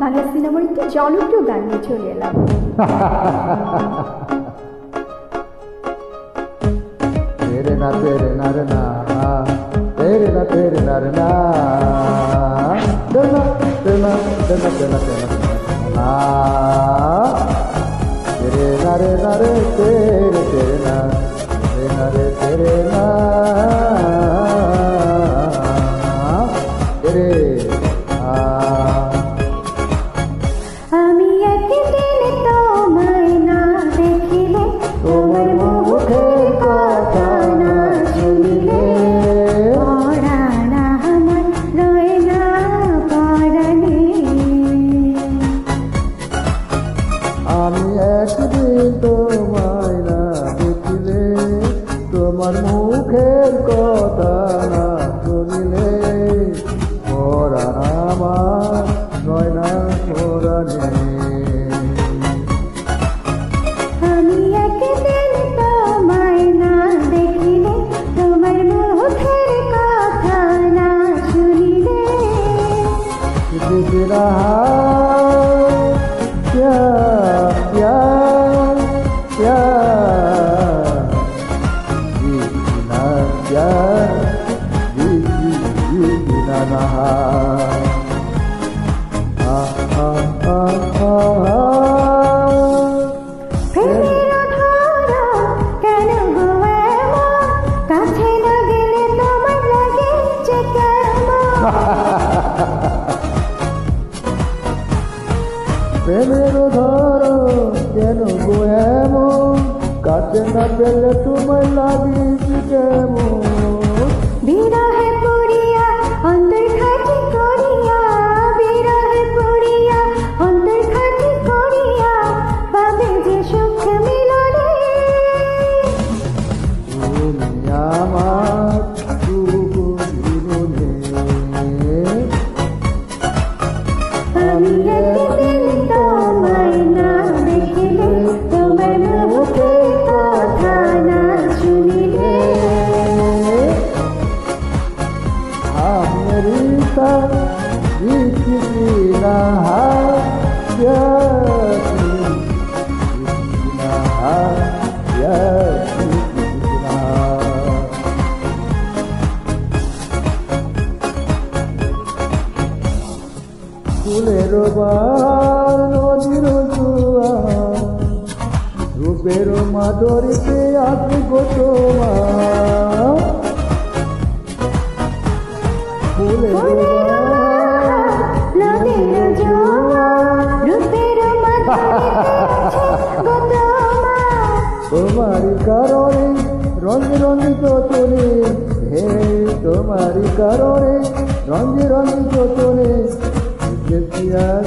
বাংলা সিনেমার একটি জনপ্রিয় গান নিয়ে চলে এলাম। तेरे ना तेरे ना रे ना, तेरे ना तेरे ना रे ना, तेना तेना तेना तेना तेना ना, तेरे ना रे तेरे तेरे ना, तेरे ना रे तेरे ना, तेरे আমি একদিন তোমায় না দেখিলে, তোমার মুখের কথা না শুনিলে, পরাণ আমার রয় না পরাণে। আমি একদিন তোমায় না দেখিলে, তোমার মুখের কথা না শুনিলে, পরাণ আমার রয় না পরাণে। আমি একদিন তোমায় না দেখিলে, তোমার মুখের কথা না শুনিলে, दिख रहा क्या क्या क्या जीना क्या जीना रहा প্রেমের ধারা কেন গো এমন, কাছে না গেলে তোমার লাগে যে কেমন। প্রেমের ধরো কেন গো এমন, কাছে না পেলে তোমায় লাগিস কেমন। বিরহে পড়িয়া অন্তর খাটি করিয়া, বিরহে পড়িয়া অন্তর খাটি করিয়া, পাবে যে সুখ মিলনে। তুমি আমার শুভ জীবনে, আমি একদিন তোমায় না দেখিলে, তোমার মুখের কথা না শুনিলে, मेरी साथ ना ফুলের বার নদীর জোয়ার, রূপের মাধুরীতে আসি গো তোমার। ফুলের নদীর জোয়ার, রূপের মাধুরীতে গো তোমার। তোমারি কারণে রঙে রঙিত চলে, হে তোমারি কারণে রঙে রঙিত চলে, এসেছি আজ